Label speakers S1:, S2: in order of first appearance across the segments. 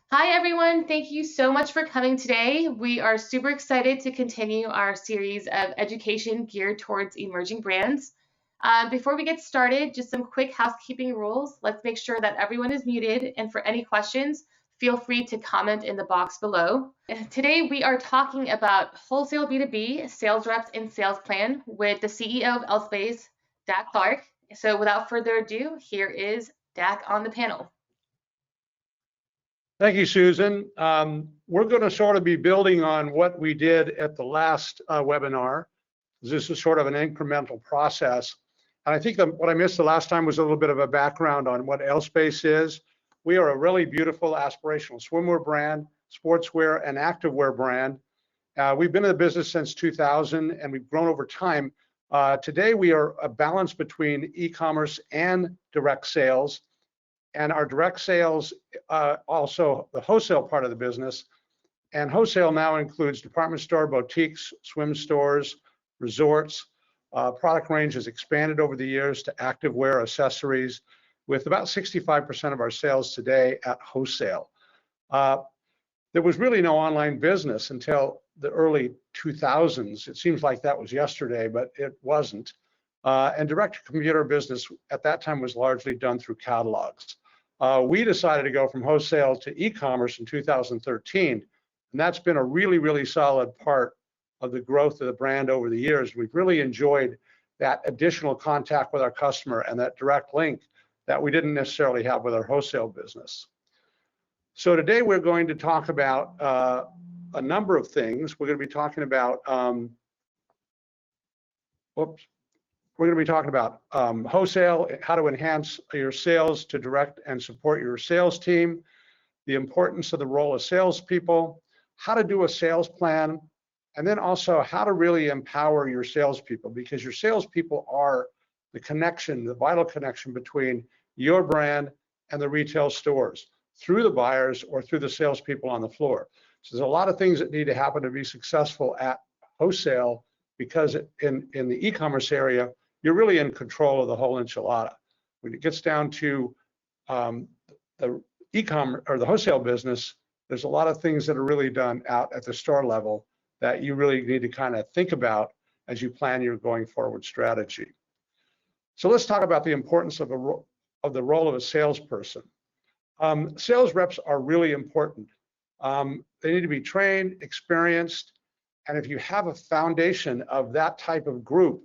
S1: Hi, everyone. Thank you so much for coming today. We are super excited to continue our series of education geared towards emerging brands. Before we get started, just some quick housekeeping rules. Let's make sure that everyone is muted, and for any questions, feel free to comment in the box below. Today, we are talking about wholesale B2B, sales reps, and sales plan with the CEO of L SPACE, Dac Clark. So without further ado, here is Dac on the panel.
S2: Thank you, Susan. We're going to sort of be building on what we did at the last webinar. This is sort of an incremental process. And I think what I missed the last time was a little bit of a background on what L SPACE is. We are a really beautiful aspirational swimwear brand, sportswear, and activewear brand. We've been in the business since 2000, and we've grown over time. Today, we are a balance between e-commerce and direct sales. And our direct sales, also the wholesale part of the business. And wholesale now includes department store, boutiques, swim stores, resorts. Product range has expanded over the years to activewear, accessories, with about 65% of our sales today at wholesale. There was really no online business until the early 2000s. It seems like that was yesterday, but it wasn't. And direct-to-consumer business at that time was largely done through catalogs. We decided to go from wholesale to e-commerce in 2013, and that's been a really, really solid part of the growth of the brand over the years. We've really enjoyed that additional contact with our customer and that direct link that we didn't necessarily have with our wholesale business. So today we're going to talk about a number of things. We're going to be talking about We're going to be talking about wholesale, how to enhance your sales to direct and support your sales team, the importance of the role of salespeople, how to do a sales plan, and then also how to really empower your salespeople, because your salespeople are the connection, the vital connection between your brand and the retail stores through the buyers or through the salespeople on the floor. So there's a lot of things that need to happen to be successful at wholesale, because in the e-commerce area, you're really in control of the whole enchilada. When it gets down to the e-commerce or the wholesale business, there's a lot of things that are really done out at the store level that you really need to kind of think about as you plan your going forward strategy. So let's talk about the importance of the role of a salesperson. Sales reps are really important. They need to be trained, experienced, and if you have a foundation of that type of group,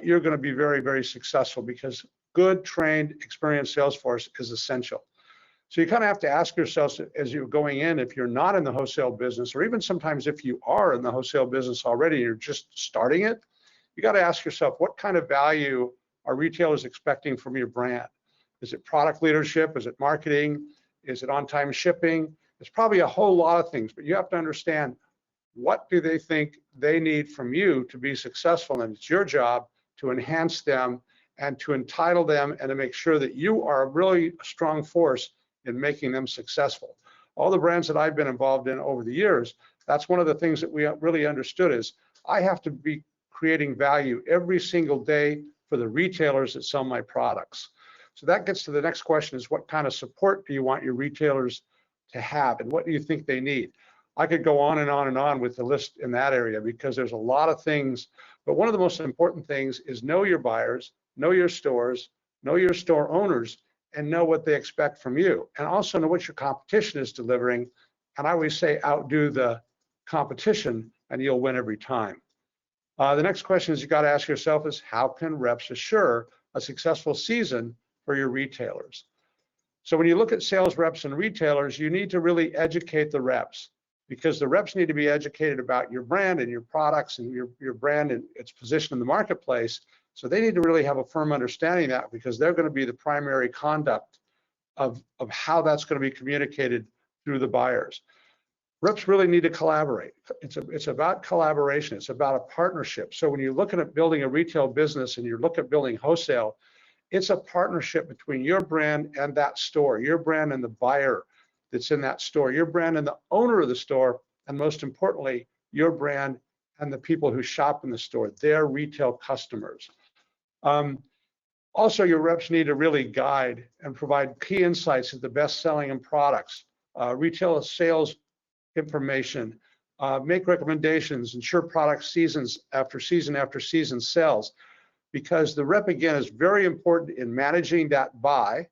S2: you're going to be very, very successful, because good, trained, experienced sales force is essential. So you kind of have to ask yourself as you're going in, if you're not in the wholesale business, or even sometimes if you are in the wholesale business already, you're just starting it, you got to ask yourself, what kind of value are retailers expecting from your brand? Is it product leadership? Is it marketing? Is it on-time shipping? It's probably a whole lot of things, but you have to understand, what do they think they need from you to be successful? And it's your job to enhance them and to entitle them and to make sure that you are a really strong force in making them successful. All the brands that I've been involved in over the years, that's one of the things that we really understood is I have to be creating value every single day for the retailers that sell my products. So that gets to the next question, is what kind of support do you want your retailers to have, and what do you think they need? I could go on and on and on with the list in that area, because there's a lot of things, but one of the most important things is know your buyers, know your stores, know your store owners, and know what they expect from you, and also know what your competition is delivering. And I always say, outdo the competition and you'll win every time. The next question is you got to ask yourself is, how can reps assure a successful season for your retailers? So when you look at sales reps and retailers, you need to really educate the reps, because the reps need to be educated about your brand and your products and your brand and its position in the marketplace. So they need to really have a firm understanding of that, because they're going to be the primary conduct of how that's going to be communicated through the buyers. Reps really need to collaborate. It's about collaboration. It's about a partnership. So when you're looking at building a retail business and you're looking at building wholesale, it's a partnership between your brand and that store, your brand and the buyer that's in that store, your brand and the owner of the store, and most importantly, your brand and the people who shop in the store, their retail customers. Also, your reps need to really guide and provide key insights of the best selling and products retail sales information, make recommendations, ensure product seasons after season after season sells, because the rep, again, is very important in managing that buy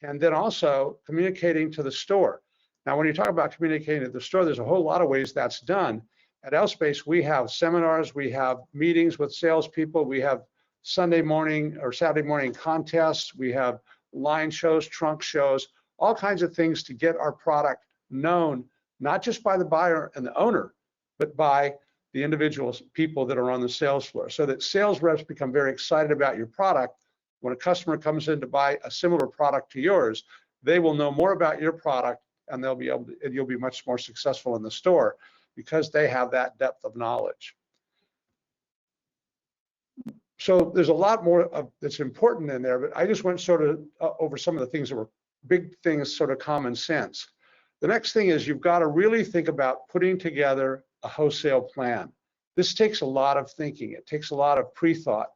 S2: and then also communicating to the store. Now, when you talk about communicating to the store, there's a whole lot of ways that's done. At L SPACE, we have seminars, we have meetings with salespeople, we have Sunday morning or Saturday morning contests, we have line shows, trunk shows, all kinds of things to get our product known, not just by the buyer and the owner, but by the individual people that are on the sales floor, so that sales reps become very excited about your product. When a customer comes in to buy a similar product to yours, they will know more about your product, and they'll be able to, and you'll be much more successful in the store because they have that depth of knowledge. So there's a lot more that's important in there, but I just went sort of over some of the things that were big things, sort of common sense. The next thing is you've got to really think about putting together a wholesale plan. This takes a lot of thinking. It takes a lot of pre-thought.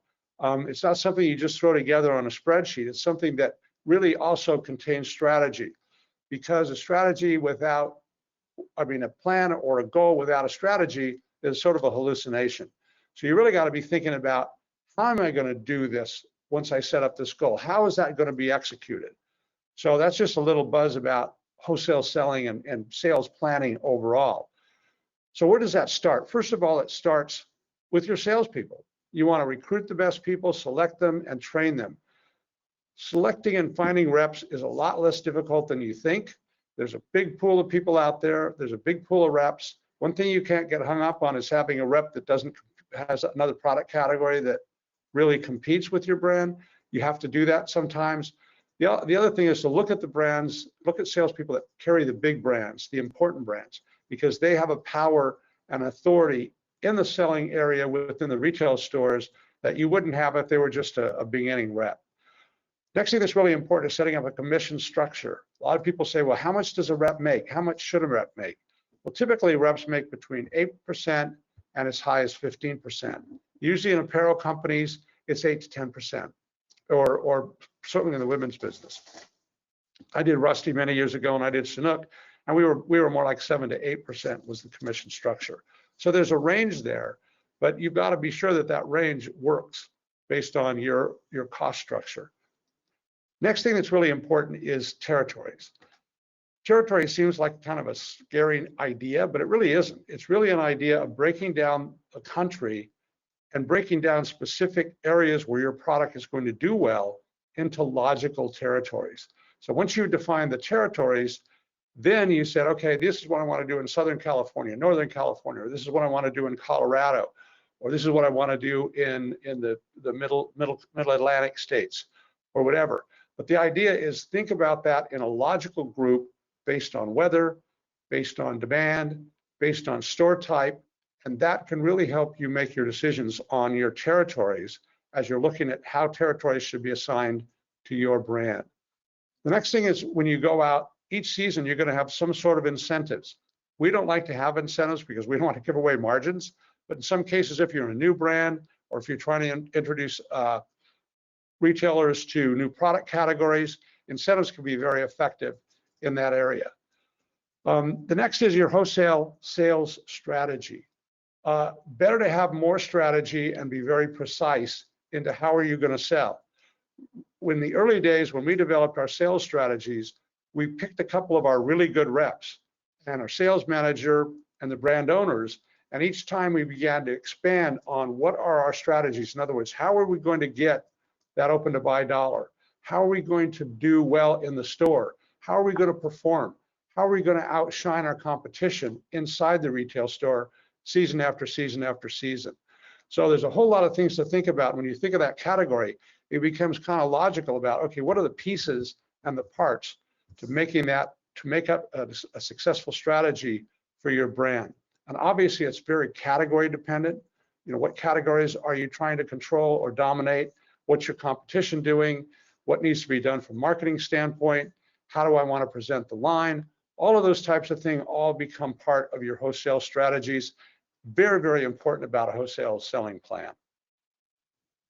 S2: It's not something you just throw together on a spreadsheet. It's something that really also contains strategy, because a strategy without, a plan or a goal without a strategy is sort of a hallucination. So you really got to be thinking about, how am I going to do this once I set up this goal? How is that going to be executed? So that's just a little buzz about wholesale selling and sales planning overall. So where does that start? First of all, it starts with your salespeople. You want to recruit the best people, select them, and train them. Selecting and finding reps is a lot less difficult than you think. There's a big pool of people out there. There's a big pool of reps. One thing you can't get hung up on is having a rep that has another product category that really competes with your brand. You have to do that sometimes. The other thing is to look at the brands, look at salespeople that carry the big brands, the important brands, because they have a power and authority in the selling area within the retail stores that you wouldn't have if they were just a beginning rep. Next thing that's really important is setting up a commission structure. A lot of people say, well, how much does a rep make? How much should a rep make? Well, typically reps make between 8% and as high as 15%. Usually in apparel companies, it's 8 to 10%, or certainly in the women's business. I did Rusty many years ago, and I did Chinook, and we were more like 7 to 8% was the commission structure. So there's a range there, but you've got to be sure that that range works based on your cost structure. Next thing that's really important is territories. Territory seems like kind of a scary idea, but it really isn't. It's really an idea of breaking down a country and breaking down specific areas where your product is going to do well into logical territories. So once you define the territories, then you said, okay, this is what I want to do in Southern California, Northern California, or this is what I want to do in Colorado, or this is what I want to do in the middle Atlantic states, or whatever. But the idea is, think about that in a logical group based on weather, based on demand, based on store type, and that can really help you make your decisions on your territories as you're looking at how territories should be assigned to your brand. The next thing is, when you go out, each season you're going to have some sort of incentives. We don't like to have incentives because we don't want to give away margins, but in some cases, if you're a new brand or if you're trying to introduce retailers to new product categories, incentives can be very effective in that area. The next is your wholesale sales strategy. Better to have more strategy and be very precise into how are you going to sell. In the early days, when we developed our sales strategies, we picked a couple of our really good reps and our sales manager and the brand owners, and each time we began to expand on what are our strategies. In other words, how are we going to get that open to buy dollar? How are we going to do well in the store? How are we going to perform? How are we going to outshine our competition inside the retail store season after season after season? So there's a whole lot of things to think about. When you think of that category, it becomes kind of logical about, okay, what are the pieces and the parts to make up a successful strategy for your brand? And obviously it's very category dependent. You know, what categories are you trying to control or dominate? What's your competition doing? What needs to be done from a marketing standpoint? How do I want to present the line? All of those types of things all become part of your wholesale strategies. Very, very important about a wholesale selling plan.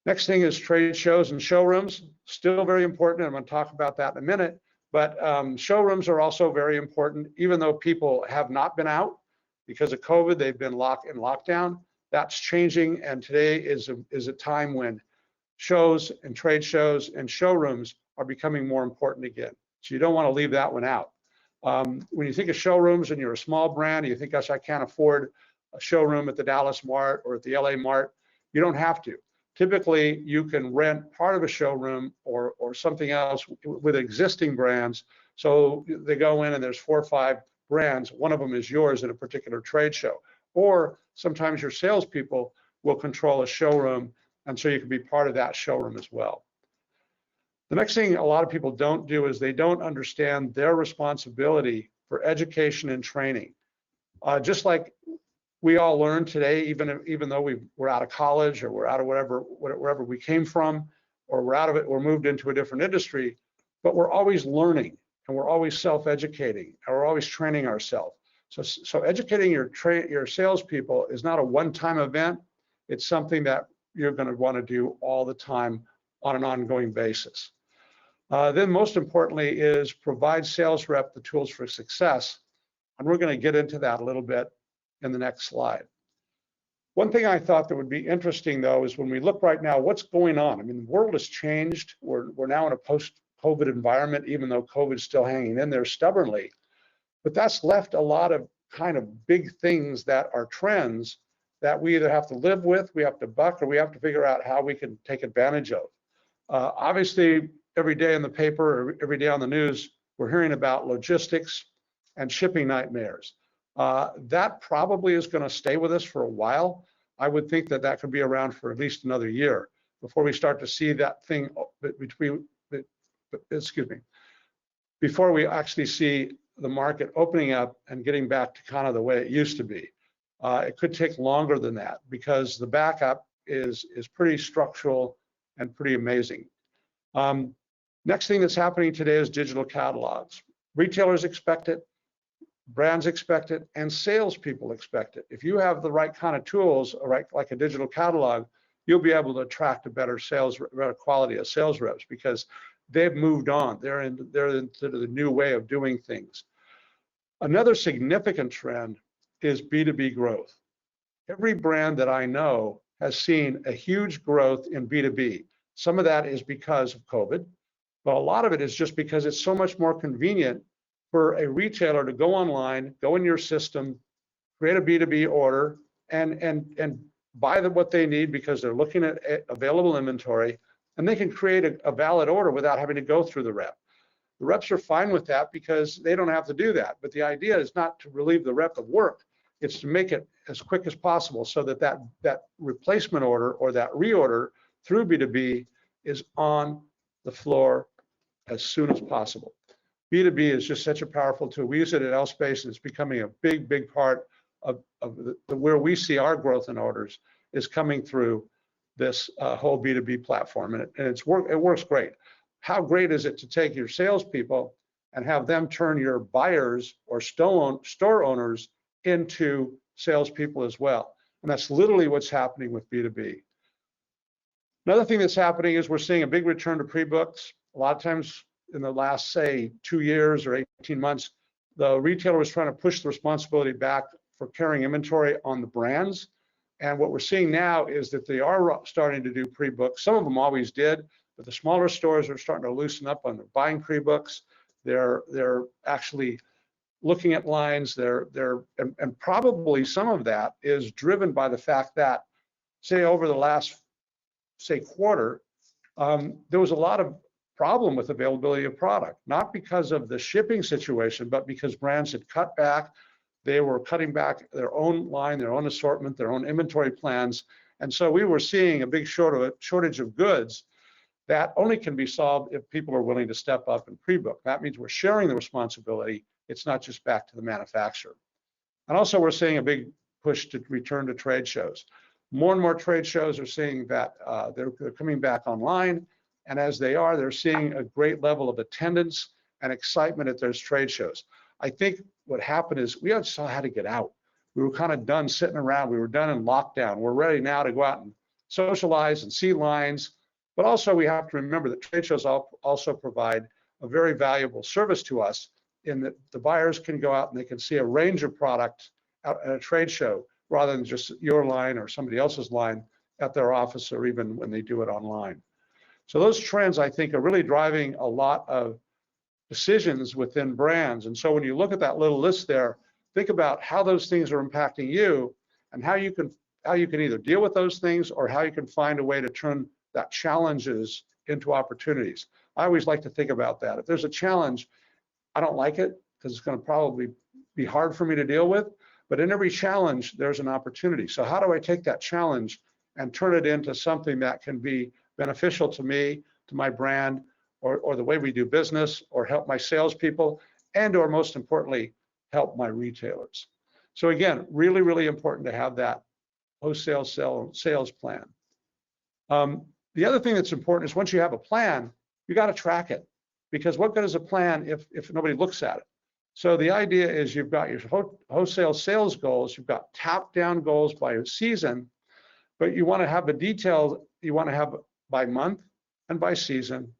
S2: Next thing is trade shows and showrooms. Still very important, and I'm going to talk about that in a minute, But showrooms are also very important, even though people have not been out because of COVID, they've been in lockdown. That's changing, and today is a time when shows and trade shows and showrooms are becoming more important again. So you don't want to leave that one out. When you think of showrooms and you're a small brand, you think, gosh, I can't afford a showroom at the Dallas Mart or at the LA Mart. You don't have to. Typically, you can rent part of a showroom or something else with existing brands. So they go in and there's 4 or 5 brands. One of them is yours at a particular trade show. Or sometimes your salespeople will control a showroom, and so you can be part of that showroom as well. The next thing a lot of people don't do is they don't understand their responsibility for education and training. Just like we all learn today, even though we're out of college or we're out of wherever we came from, or we're out of it, we're moved into a different industry, but we're always learning and we're always self-educating and we're always training ourselves. So educating your salespeople is not a one-time event. It's something that you're going to want to do all the time on an ongoing basis. Then most importantly is provide sales rep the tools for success. And we're going to get into that a little bit in the next slide. One thing I thought that would be interesting though is when we look right now, what's going on? I mean, the world has changed. We're now in a post-COVID environment, even though COVID's still hanging in there stubbornly. But that's left a lot of kind of big things that are trends that we either have to live with, we have to buck, or we have to figure out how we can take advantage of. Obviously, every day in the paper, or every day on the news, we're hearing about logistics and shipping nightmares. That probably is going to stay with us for a while. I would think that that could be around for at least another year before we start to see that thing before we actually see the market opening up and getting back to kind of the way it used to be. It could take longer than that because the backup is pretty structural and pretty amazing. Next thing that's happening today is digital catalogs. Retailers expect it, brands expect it, and salespeople expect it. If you have the right kind of tools, right, like a digital catalog, you'll be able to attract a better quality of sales reps because they've moved on. They're into the new way of doing things. Another significant trend is B2B growth. Every brand that I know has seen a huge growth in B2B. Some of that is because of COVID, but a lot of it is just because it's so much more convenient for a retailer to go online, go in your system, create a B2B order, and buy what they need because they're looking at available inventory, and they can create a valid order without having to go through the rep. The reps are fine with that because they don't have to do that. But the idea is not to relieve the rep of work. It's to make it as quick as possible so that that replacement order or that reorder through B2B is on the floor as soon as possible. B2B is just such a powerful tool. We use it at L SPACE, and it's becoming a big, big part of where we see our growth in orders is coming through this whole B2B platform, and it works great. How great is it to take your salespeople and have them turn your buyers or store owners into salespeople as well? And that's literally what's happening with B2B. Another thing that's happening is we're seeing a big return to pre-books. A lot of times in the last, say, 2 years or 18 months, the retailer was trying to push the responsibility back for carrying inventory on the brands. And what we're seeing now is that they are starting to do pre-books. Some of them always did, but the smaller stores are starting to loosen up on their buying pre-books. They're actually looking at lines. And probably some of that is driven by the fact that, say, over the last, say, quarter, there was a lot of problem with availability of product, not because of the shipping situation, but because brands had cut back. They were cutting back their own line, their own assortment, their own inventory plans. And so we were seeing a big shortage of goods that only can be solved if people are willing to step up and pre-book. That means we're sharing the responsibility. It's not just back to the manufacturer. And also we're seeing a big push to return to trade shows. More and more trade shows are seeing that they're coming back online. And as they are, they're seeing a great level of attendance and excitement at those trade shows. I think what happened is we just saw how to get out. We were kind of done sitting around. We were done in lockdown. We're ready now to go out and socialize and see lines. But also we have to remember that trade shows also provide a very valuable service to us in that the buyers can go out and they can see a range of products at a trade show rather than just your line or somebody else's line at their office or even when they do it online. So those trends, I think, are really driving a lot of decisions within brands. And so when you look at that little list there, think about how those things are impacting you and how you can either deal with those things or how you can find a way to turn that challenges into opportunities. I always like to think about that. If there's a challenge, I don't like it because it's going to probably be hard for me to deal with. But in every challenge, there's an opportunity. So how do I take that challenge and turn it into something that can be beneficial to me, to my brand, or the way we do business, or help my salespeople, and or most importantly, help my retailers. So again, really, really important to have that wholesale sales plan. The other thing that's important is once you have a plan, you got to track it, because what good is a plan if nobody looks at it? So the idea is you've got your wholesale sales goals, you've got top-down goals by season, but you want to have the details, you want to have by month and by season.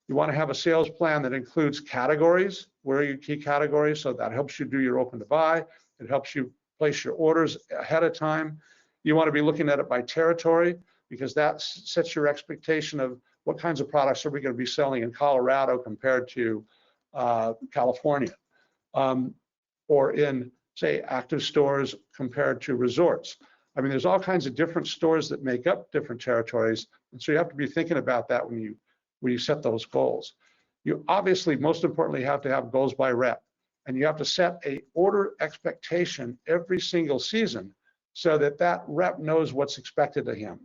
S2: You want to have a sales plan that includes categories. Where are your key categories? So that helps you do your open to buy. It helps you place your orders ahead of time. You want to be looking at it by territory, because that sets your expectation of what kinds of products are we going to be selling in Colorado compared to California, or in, say, active stores compared to resorts. I mean, there's all kinds of different stores that make up different territories, and so you have to be thinking about that when you set those goals. You obviously, most importantly, have to have goals by rep, and you have to set a order expectation every single season so that that rep knows what's expected of him.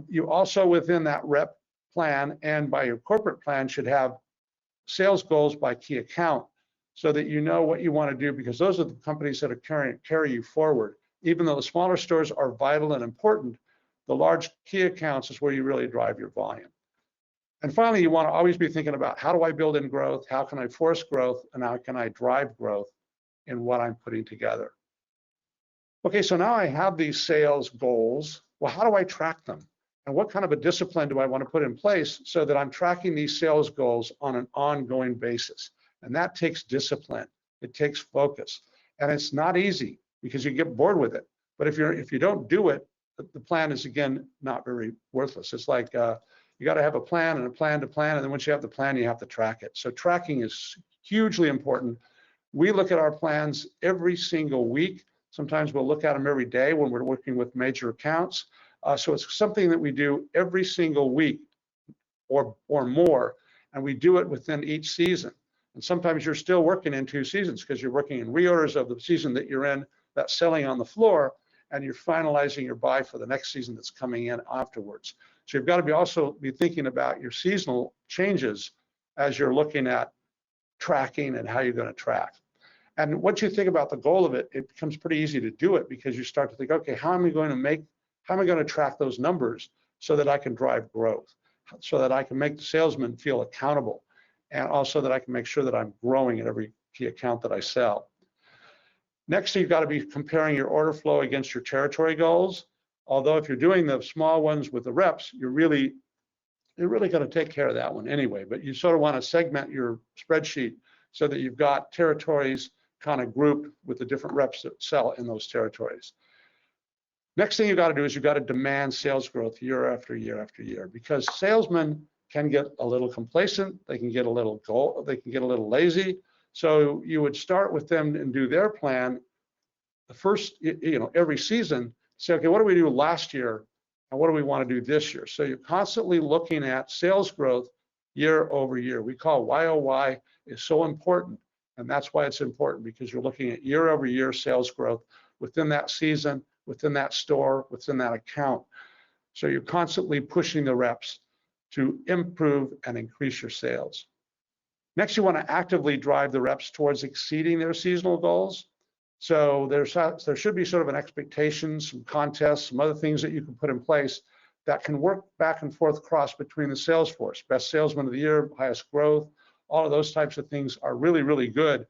S2: You also, within that rep plan and by your corporate plan, should have sales goals by key account so that you know what you want to do, because those are the companies that are carry you forward. Even though the smaller stores are vital and important, the large key accounts is where you really drive your volume. And finally, you want to always be thinking about, how do I build in growth? How can I force growth? And how can I drive growth in what I'm putting together? Okay, so now I have these sales goals. Well, how do I track them? And what kind of a discipline do I want to put in place so that I'm tracking these sales goals on an ongoing basis? And that takes discipline. It takes focus. And it's not easy because you get bored with it. But if you don't do it, the plan is, again, not very worthless. It's like you got to have a plan and a plan to plan. And then once you have the plan, you have to track it. So tracking is hugely important. We look at our plans every single week. Sometimes we'll look at them every day when we're working with major accounts. So it's something that we do every single week or more, and we do it within each season. And sometimes you're still working in 2 seasons because you're working in reorders of the season that you're in, that's selling on the floor, and you're finalizing your buy for the next season that's coming in afterwards. So you've got to also be thinking about your seasonal changes as you're looking at tracking and how you're going to track. And once you think about the goal of it, it becomes pretty easy to do it, because you start to think, okay, how am I going to track those numbers so that I can drive growth, so that I can make the salesman feel accountable, and also that I can make sure that I'm growing at every key account that I sell. Next, you've got to be comparing your order flow against your territory goals. Although if you're doing the small ones with the reps, you're really going to take care of that one anyway. But you sort of want to segment your spreadsheet so that you've got territories kind of grouped with the different reps that sell in those territories. Next thing you've got to do is you've got to demand sales growth year after year after year, because salesmen can get a little complacent, they can get a little lazy. So you would start with them and do their plan the first, every season, say, okay, what did we do last year and what do we want to do this year? So you're constantly looking at sales growth year over year. We call YOY is so important, and that's why it's important, because you're looking at year over year sales growth within that season, within that store, within that account. So you're constantly pushing the reps to improve and increase your sales. Next, you want to actively drive the reps towards exceeding their seasonal goals. So there should be sort of an expectation, some contests, some other things that you can put in place that can work back and forth cross between the sales force. Best salesman of the year, highest growth, all of those types of things are really, really good.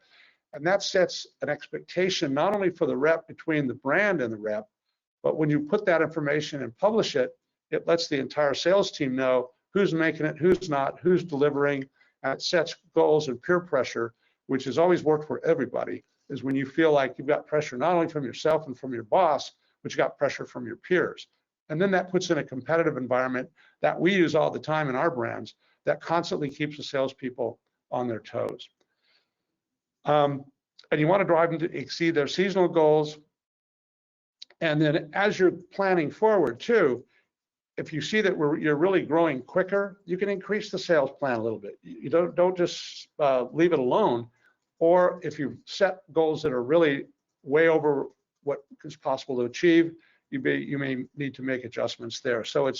S2: And that sets an expectation not only for the rep between the brand and the rep, but when you put that information and publish it, it lets the entire sales team know who's making it, who's not, who's delivering, and it sets goals and peer pressure, which has always worked for everybody, is when you feel like you've got pressure not only from yourself and from your boss, but you got pressure from your peers. And then that puts in a competitive environment that we use all the time in our brands that constantly keeps the salespeople on their toes. And you want to drive them to exceed their seasonal goals. And then as you're planning forward too, if you see that you're really growing quicker, you can increase the sales plan a little bit. You don't just leave it alone. Or if you set goals that are really way over what is possible to achieve, you may need to make adjustments there. So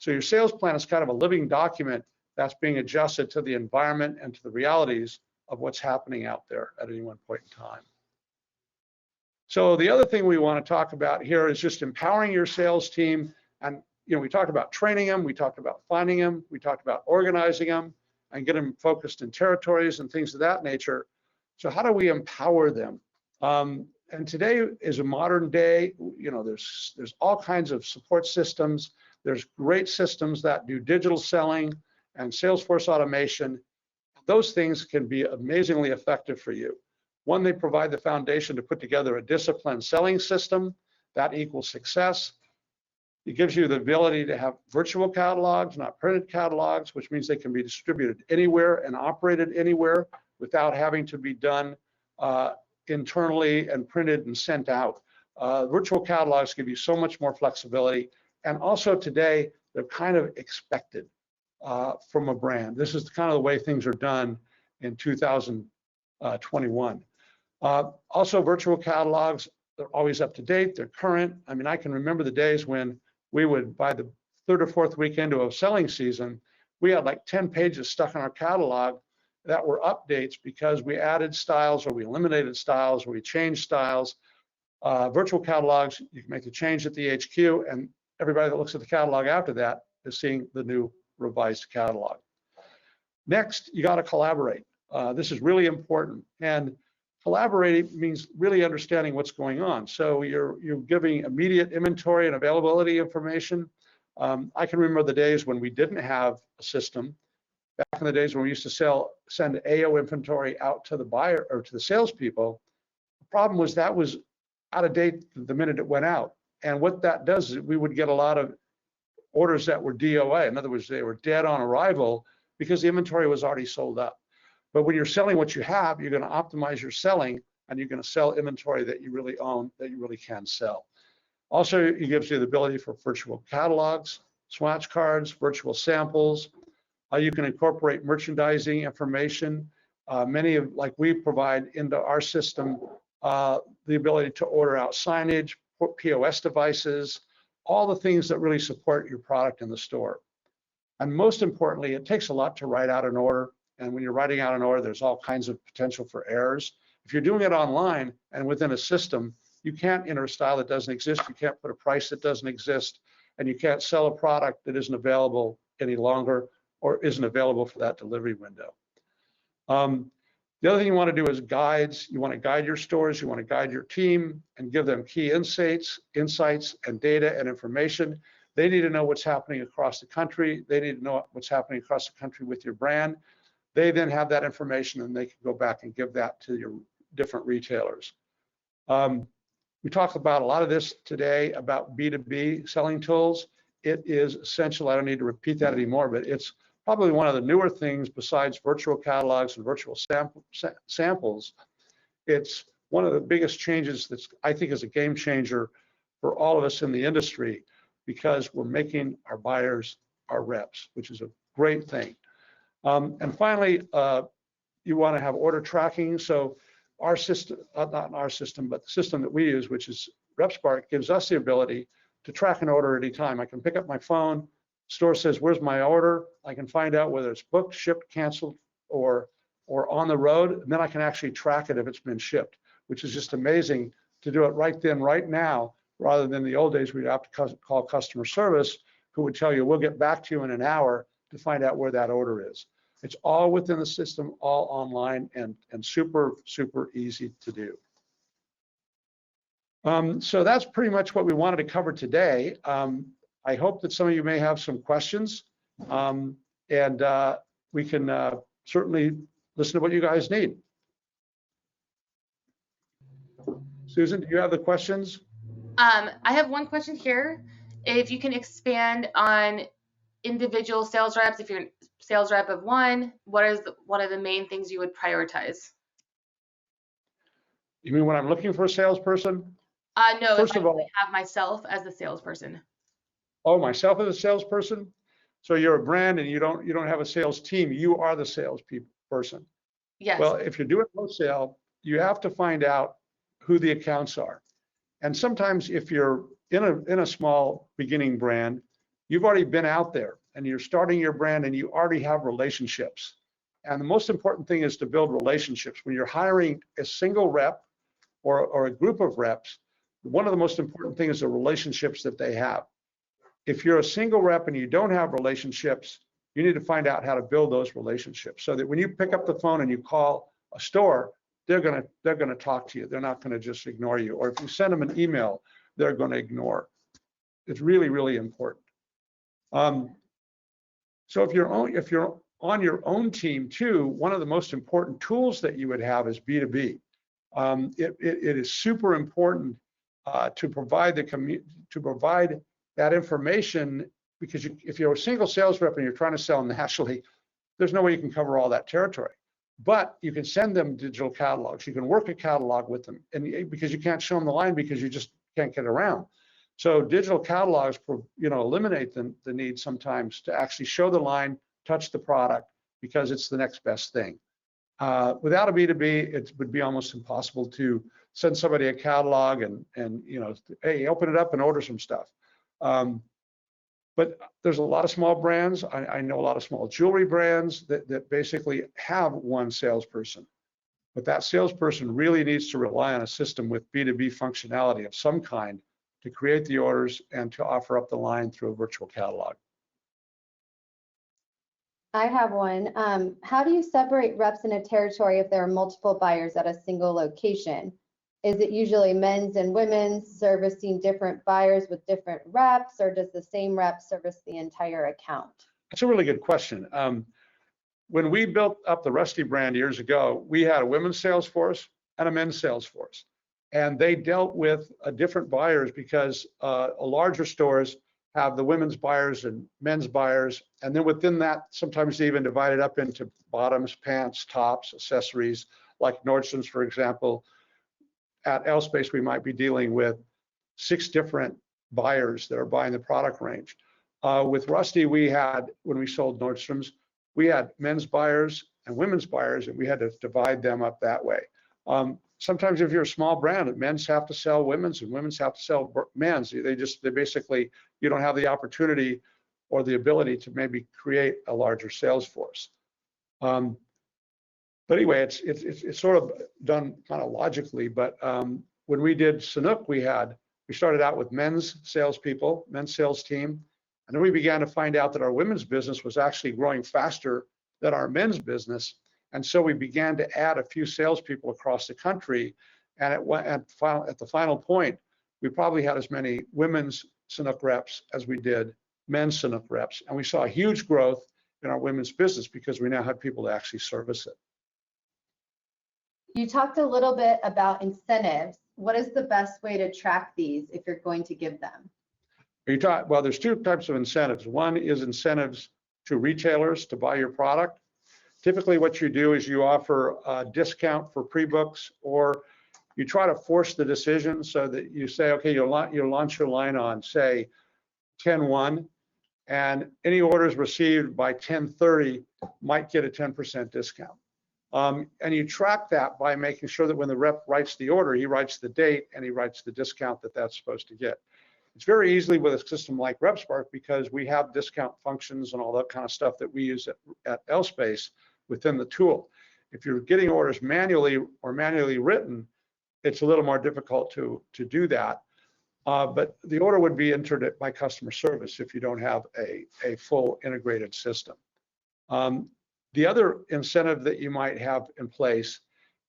S2: your sales plan is kind of a living document that's being adjusted to the environment and to the realities of what's happening out there at any one point in time. So the other thing we want to talk about here is just empowering your sales team. And we talked about training them, we talked about finding them, we talked about organizing them and get them focused in territories and things of that nature. So how do we empower them? And today is a modern day, there's all kinds of support systems. There's great systems that do digital selling and Salesforce automation. Those things can be amazingly effective for you. One, they provide the foundation to put together a disciplined selling system that equals success. It gives you the ability to have virtual catalogs, not printed catalogs, which means they can be distributed anywhere and operated anywhere without having to be done internally and printed and sent out. Virtual catalogs give you so much more flexibility. And also today, they're kind of expected from a brand. This is kind of the way things are done in 2021. Also, virtual catalogs, they're always up to date, they're current. I mean, I can remember the days when we would, by the third or fourth week into a selling season, we had like 10 pages stuck in our catalog that were updates because we added styles or we eliminated styles or we changed styles. Virtual catalogs, you can make the change at the HQ and everybody that looks at the catalog after that is seeing the new revised catalog. Next, you got to collaborate. This is really important. And collaborating means really understanding what's going on. So you're giving immediate inventory and availability information. I can remember the days when we didn't have a system. Back in the days when we used to send AO inventory out to the buyer or to the salespeople. The problem was that was out of date the minute it went out. And what that does is we would get a lot of orders that were DOA. In other words, they were dead on arrival because the inventory was already sold up. But when you're selling what you have, you're going to optimize your selling and you're going to sell inventory that you really own, that you really can sell. Also, it gives you the ability for virtual catalogs, swatch cards, virtual samples. You can incorporate merchandising information. Like we provide into our system, the ability to order out signage, POS devices, all the things that really support your product in the store. And most importantly, it takes a lot to write out an order. And when you're writing out an order, there's all kinds of potential for errors. If you're doing it online and within a system, you can't enter a style that doesn't exist. You can't put a price that doesn't exist. And you can't sell a product that isn't available any longer or isn't available for that delivery window. The other thing you want to do is guides. You want to guide your stores, you want to guide your team and give them key insights and data and information. They need to know what's happening across the country. They need to know what's happening across the country with your brand. They then have that information and they can go back and give that to your different retailers. We talked about a lot of this today about B2B selling tools. It is essential. I don't need to repeat that anymore, but it's probably one of the newer things besides virtual catalogs and virtual samples. It's one of the biggest changes that I think is a game changer for all of us in the industry because we're making our buyers our reps, which is a great thing. And finally, you want to have order tracking. So our system, not our system, but the system that we use, which is RepSpark, gives us the ability to track an order at any time. I can pick up my phone, store says, where's my order? I can find out whether it's booked, shipped, canceled, or on the road, and then I can actually track it if it's been shipped, which is just amazing to do it right then, right now, rather than the old days we'd have to call customer service, who would tell you, we'll get back to you in an hour to find out where that order is. It's all within the system, all online, and super, super easy to do. So that's pretty much what we wanted to cover today. I hope that some of you may have some questions, and we can certainly listen to what you guys need. Susan, do you have the questions?
S1: I have one question here. If you can expand on individual sales reps, if you're a sales rep of one, what is one of the main things you would prioritize?
S2: You mean when I'm looking for a salesperson?
S1: No,
S2: First
S1: if
S2: of
S1: I
S2: all,
S1: have myself as the salesperson.
S2: oh, myself as a salesperson? So you're a brand and you don't have a sales team. You are the sales person.
S1: Yes.
S2: Well, if you're doing wholesale, you have to find out who the accounts are. And sometimes if you're in a small beginning brand, you've already been out there and you're starting your brand and you already have relationships. And the most important thing is to build relationships. When you're hiring a single rep or a group of reps, one of the most important things is the relationships that they have. If you're a single rep and you don't have relationships, you need to find out how to build those relationships so that when you pick up the phone and you call a store, they're gonna talk to you. They're not gonna just ignore you. Or if you send them an email, they're gonna ignore. It's really, really important. So if you're on your own team too, one of the most important tools that you would have is B2B. It is super important to provide that information, because if you're a single sales rep and you're trying to sell nationally, there's no way you can cover all that territory. But you can send them digital catalogs. You can work a catalog with them, and because you can't show them the line because you just can't get around. So digital catalogs, eliminate the need sometimes to actually show the line, touch the product, because it's the next best thing. Without a B2B, it would be almost impossible to send somebody a catalog and hey, open it up and order some stuff. But there's a lot of small brands. I know a lot of small jewelry brands that basically have one salesperson. But that salesperson really needs to rely on a system with B2B functionality of some kind to create the orders and to offer up the line through a virtual catalog.
S3: I have one. How do you separate reps in a territory if there are multiple buyers at a single location? Is it usually men's and women's servicing different buyers with different reps, or does the same rep service the entire account?
S2: That's a really good question. When we built up the Rusty brand years ago, we had a women's sales force and a men's sales force. And they dealt with different buyers because larger stores have the women's buyers and men's buyers. And then within that, sometimes they even divide it up into bottoms, pants, tops, accessories, like Nordstrom's, for example. At L SPACE, we might be dealing with 6 different buyers that are buying the product range. With Rusty, when we sold Nordstrom's, we had men's buyers and women's buyers, and we had to divide them up that way. Sometimes if you're a small brand, men's have to sell women's and women's have to sell men's. They basically, you don't have the opportunity or the ability to maybe create a larger sales force. But anyway, it's sort of done kind of logically. But when we did Sanuk, we started out with men's salespeople, men's sales team, and then we began to find out that our women's business was actually growing faster than our men's business. And so we began to add a few salespeople across the country. And at the final point, we probably had as many women's Sanuk reps as we did men's Sanuk reps. And we saw a huge growth in our women's business because we now had people to actually service it.
S3: You talked a little bit about incentives. What is the best way to track these if you're going to give them?
S2: Well, there's 2 types of incentives. One is incentives to retailers to buy your product. Typically what you do is you offer a discount for pre-books, or you try to force the decision so that you say, okay, you'll launch your line on, say, 10/1, and any orders received by 10/30 might get a 10% discount. And you track that by making sure that when the rep writes the order, he writes the date and he writes the discount that that's supposed to get. It's very easily with a system like RepSpark because we have discount functions and all that kind of stuff that we use at L SPACE within the tool. If you're getting orders manually or manually written, it's a little more difficult to do that. But the order would be entered by customer service if you don't have a full integrated system. The other incentive that you might have in place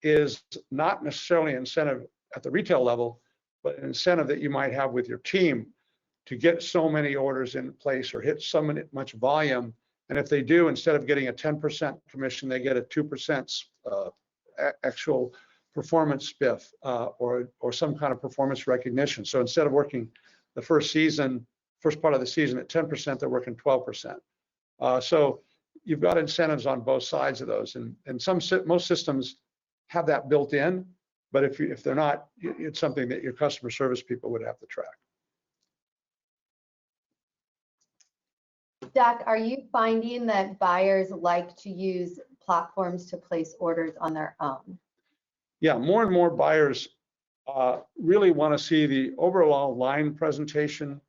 S2: is not necessarily an incentive at the retail level, but an incentive that you might have with your team to get so many orders in place or hit so much volume And if they do, instead of getting a 10% commission, they get a 2% actual performance spiff or some kind of performance recognition. So instead of working the first part of the season at 10%, they're working 12%. So you've got incentives on both sides of those, and most systems have that built in, but if they're not, it's something that your customer service people would have to track.
S3: Dac, are you finding that buyers like to use platforms to place orders on their own?
S2: Yeah, more and more buyers really want to see the overall line presentation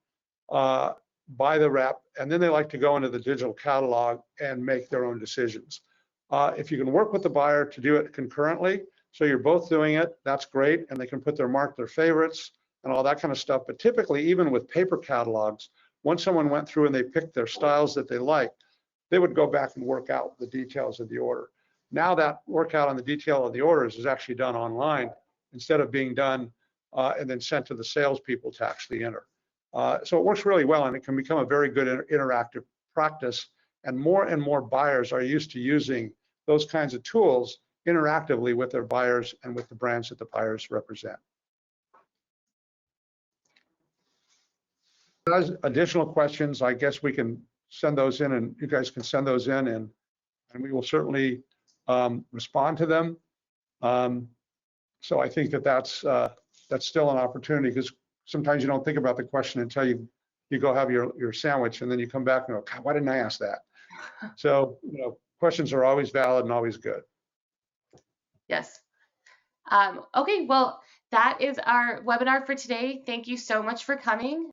S2: by the rep, and then they like to go into the digital catalog and make their own decisions. If you can work with the buyer to do it concurrently, so you're both doing it, that's great, and they can put their favorites and all that kind of stuff. But typically, even with paper catalogs, once someone went through and they picked their styles that they like, they would go back and work out the details of the order. Now that workout on the detail of the orders is actually done online instead of being done and then sent to the salespeople to actually enter. So it works really well, and it can become a very good interactive practice. And more buyers are used to using those kinds of tools interactively with their buyers and with the brands that the buyers represent. As additional questions, I guess we can send those in, and you guys can send those in, and we will certainly respond to them. So I think that's still an opportunity, because sometimes you don't think about the question until you go have your sandwich, and then you come back and go, God, why didn't I ask that? So questions are always valid and always good.
S1: Yes. Okay, well, that is our webinar for today. Thank you so much for coming.